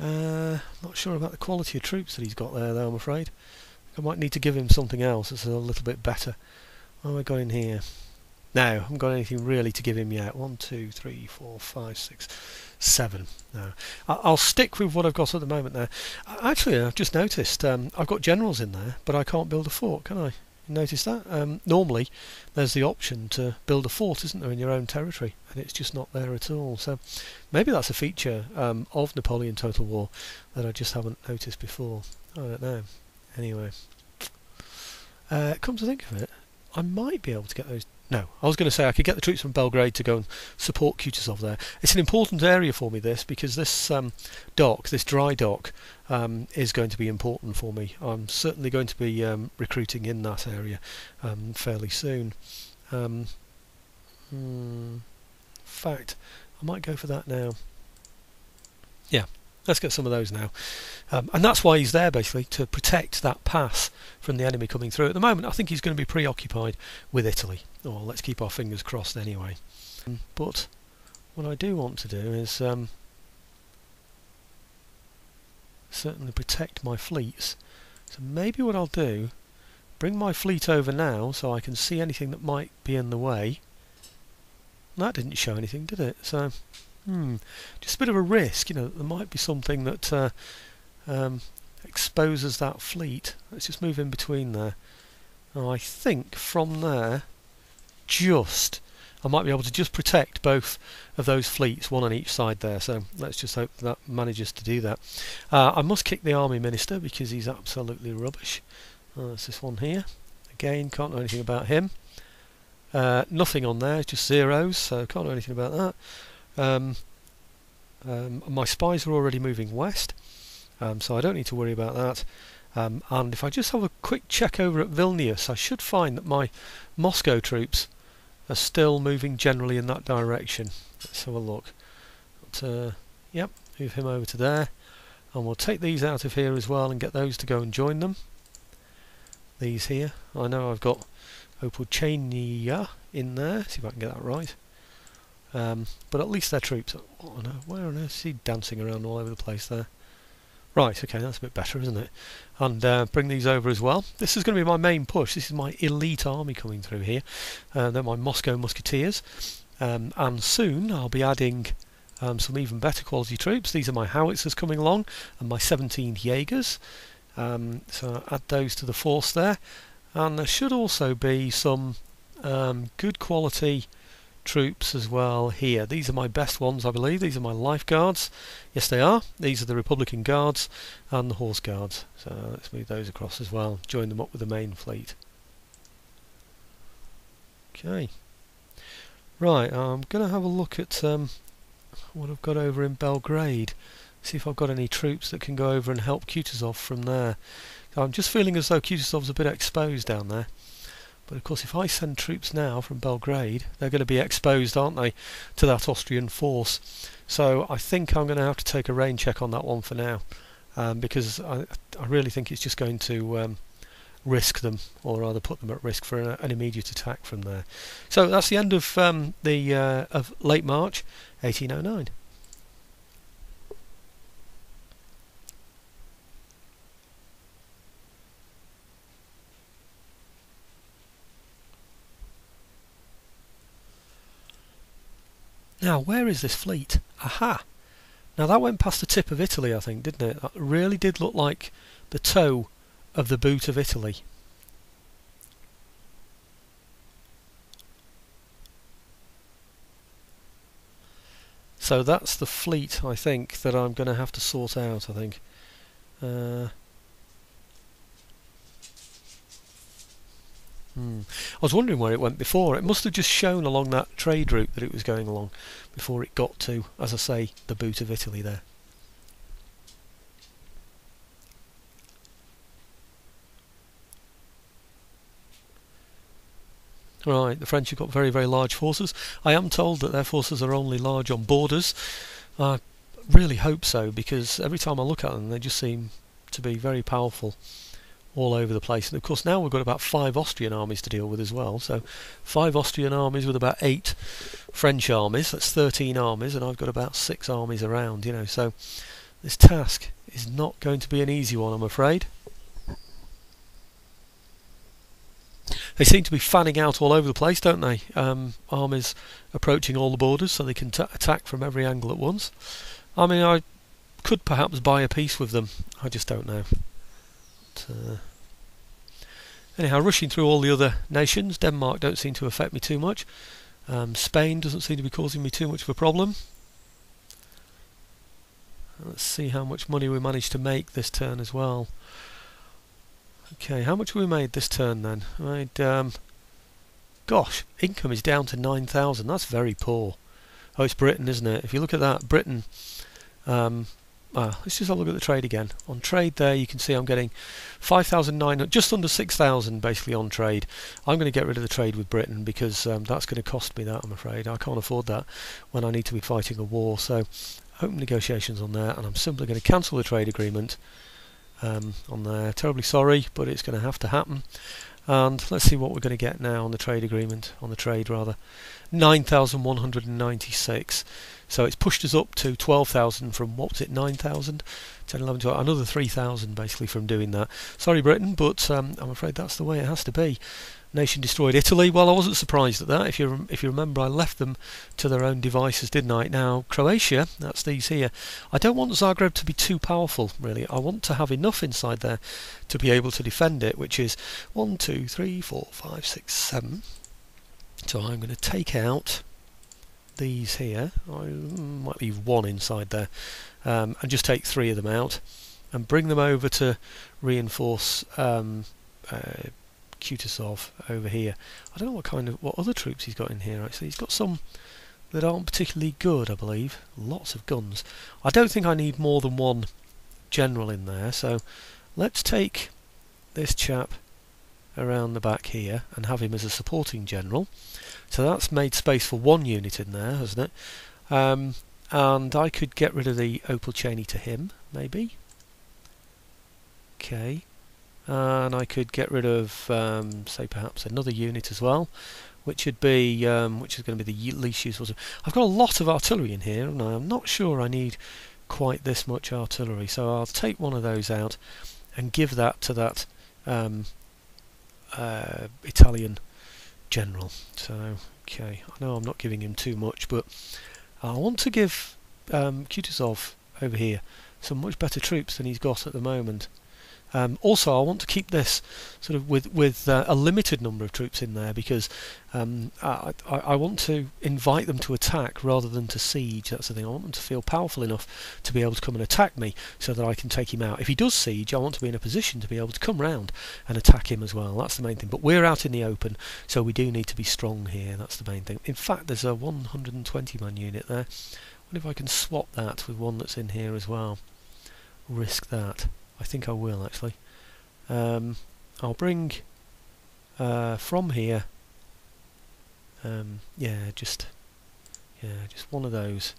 Not sure about the quality of troops that he's got there though, I'm afraid. I might need to give him something else that's a little bit better. What have I got in here? No, I haven't got anything really to give him yet. 1, 2, 3, 4, 5, 6, 7. No, I'll stick with what I've got at the moment there. Actually, I've just noticed I've got generals in there, but I can't build a fort, can I? You notice that? Normally, there's the option to build a fort, isn't there, in your own territory, and it's just not there at all. So maybe that's a feature of Napoleon Total War that I just haven't noticed before. I don't know. Anyway, come to think of it, I might be able to get those. No, I was going to say I could get the troops from Belgrade to go and support Kutuzov there. It's an important area for me, this, because this dock, this dry dock, is going to be important for me. I'm certainly going to be recruiting in that area fairly soon. In fact, I might go for that now. Yeah, let's get some of those now. And that's why he's there, basically, to protect that pass from the enemy coming through. At the moment, I think he's going to be preoccupied with Italy. Or let's keep our fingers crossed anyway. But what I do want to do is certainly protect my fleets. So maybe what I'll do, bring my fleet over now so I can see anything that might be in the way. That didn't show anything, did it? So, just a bit of a risk, you know, there might be something that exposes that fleet. Let's just move in between there. Now, I think from there, I might be able to just protect both of those fleets, one on each side there. So let's just hope that manages to do that. I must kick the army minister because he's absolutely rubbish. That's this one here. Again, can't know anything about him. Nothing on there, just zeros, so can't know anything about that. My spies are already moving west, so I don't need to worry about that. And if I just have a quick check over at Vilnius, I should find that my Moscow troops are still moving generally in that direction. Let's have a look. But, yep, move him over to there, and we'll take these out of here as well and get those to go and join them. These here, I know I've got Opolchania in there, see if I can get that right. But at least their troops, where on earth is he dancing around all over the place there? Right, okay, that's a bit better, isn't it? And bring these over as well. This is going to be my main push. This is my elite army coming through here. They're my Moscow Musketeers. And soon I'll be adding some even better quality troops. These are my howitzers coming along and my 17 Jaegers. So I'll add those to the force there. And there should also be some good quality troops as well here. These are my best ones, I believe. These are my life guards. Yes, they are. These are the Republican guards and the horse guards. So let's move those across as well. Join them up with the main fleet. Okay. Right, I'm going to have a look at what I've got over in Belgrade. See if I've got any troops that can go over and help Kutuzov from there. I'm just feeling as though Kutuzov's a bit exposed down there. But of course, if I send troops now from Belgrade, they're going to be exposed, aren't they, to that Austrian force. So I think I'm going to have to take a rain check on that one for now, because I really think it's just going to risk them, or rather put them at risk for an immediate attack from there. So that's the end of of late March 1809. Now, where is this fleet? Aha! Now that went past the tip of Italy, I think, didn't it? That really did look like the toe of the boot of Italy. So that's the fleet, I think, that I'm going to have to sort out, I think. I was wondering where it went before. It must have just shown along that trade route that it was going along before it got to, as I say, the boot of Italy there. Right, the French have got very, very large forces. I am told that their forces are only large on borders. I really hope so, because every time I look at them they just seem to be very powerful all over the place. And of course now we've got about 5 Austrian armies to deal with as well. So 5 Austrian armies with about 8 French armies. That's 13 armies, and I've got about 6 armies around, you know. So This task is not going to be an easy one, I'm afraid. They seem to be fanning out all over the place, don't they? Armies approaching all the borders so they can attack from every angle at once. I mean, I could perhaps buy a peace with them. I just don't know. But, anyhow, rushing through all the other nations. Denmark don't seem to affect me too much. Spain doesn't seem to be causing me too much of a problem. Let's see how much money we managed to make this turn as well. Okay, how much have we made this turn then? I made, gosh, income is down to 9,000. That's very poor. Oh, it's Britain, isn't it? If you look at that, Britain. Let's just have a look at the trade again. On trade there, you can see I'm getting 5,900, just under 6,000 basically on trade. I'm going to get rid of the trade with Britain because that's going to cost me that, I'm afraid. I can't afford that when I need to be fighting a war. So, open negotiations on there, and I'm simply going to cancel the trade agreement on there. Terribly sorry, but it's going to have to happen. And let's see what we're going to get now on the trade agreement, on the trade rather. 9,196. So it's pushed us up to 12,000 from, what was it, 9,000? 10, 11, 12, another 3,000 basically from doing that. Sorry Britain, but I'm afraid that's the way it has to be. Nation destroyed Italy. Well, I wasn't surprised at that. If you remember, I left them to their own devices, didn't I? Now, Croatia, that's these here. I don't want Zagreb to be too powerful, really. I want to have enough inside there to be able to defend it, which is 1, 2, 3, 4, 5, 6, 7. So I'm going to take out these here. I might leave one inside there, and just take 3 of them out and bring them over to reinforce Kutuzov over here. I don't know what other troops he's got in here actually. He's got some that aren't particularly good, I believe. Lots of guns. I don't think I need more than one general in there, so let's take this chap around the back here and have him as a supporting general. So that's made space for 1 unit in there, hasn't it? And I could get rid of the Opal Cheney to him, maybe. Okay. And I could get rid of, say, perhaps another unit as well, which would be, which is going to be the least useful. I've got a lot of artillery in here, and I'm not sure I need quite this much artillery, so I'll take one of those out and give that to that Italian general. So, okay, I know I'm not giving him too much, but I want to give Kutuzov over here some much better troops than he's got at the moment. Also, I want to keep this sort of with a limited number of troops in there because I want to invite them to attack rather than to siege. That's the thing. I want them to feel powerful enough to be able to come and attack me so that I can take him out. If he does siege, I want to be in a position to be able to come round and attack him as well. That's the main thing. But we're out in the open, so we do need to be strong here. That's the main thing. In fact, there's a 120-man unit there. I wonder if I can swap that with one that's in here as well. Risk that. I think I will actually. I'll bring from here. Just one of those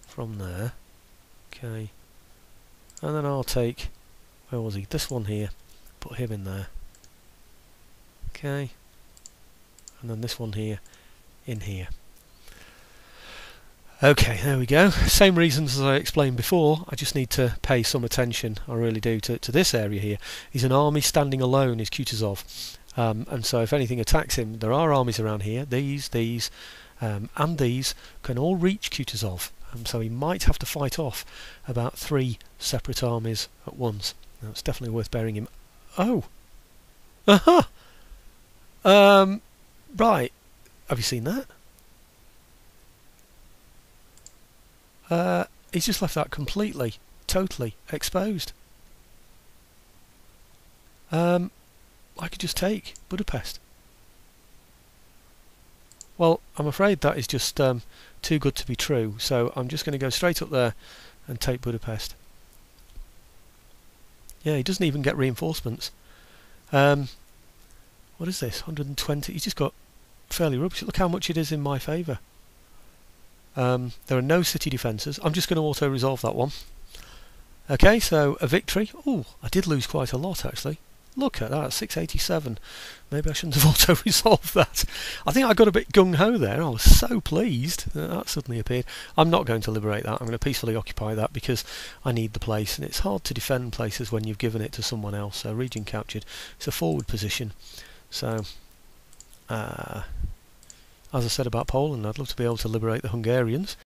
from there. Okay, and then I'll take. Where was he? This one here. Put him in there. Okay, and then this one here, in here. Okay, there we go. Same reasons as I explained before. I just need to pay some attention, I really do, to this area here. He's an army standing alone, is Kutuzov. And so if anything attacks him, there are armies around here. These, and these can all reach Kutuzov. So he might have to fight off about 3 separate armies at once. Now, it's definitely worth bearing him. Oh! Aha! Right. Have you seen that? He's just left that completely, totally exposed. I could just take Budapest. Well, I'm afraid that is just too good to be true, so I'm just going to go straight up there and take Budapest. Yeah, he doesn't even get reinforcements. What is this? 120? He's just got fairly rubbish. Look how much it is in my favour. There are no city defences. I'm just going to auto-resolve that one. Okay, so a victory. Oh, I did lose quite a lot actually. Look at that, 687. Maybe I shouldn't have auto-resolved that. I think I got a bit gung-ho there. I was so pleased that that suddenly appeared. I'm not going to liberate that. I'm going to peacefully occupy that because I need the place, and it's hard to defend places when you've given it to someone else. So region captured. It's a forward position. So, as I said about Poland, I'd love to be able to liberate the Hungarians.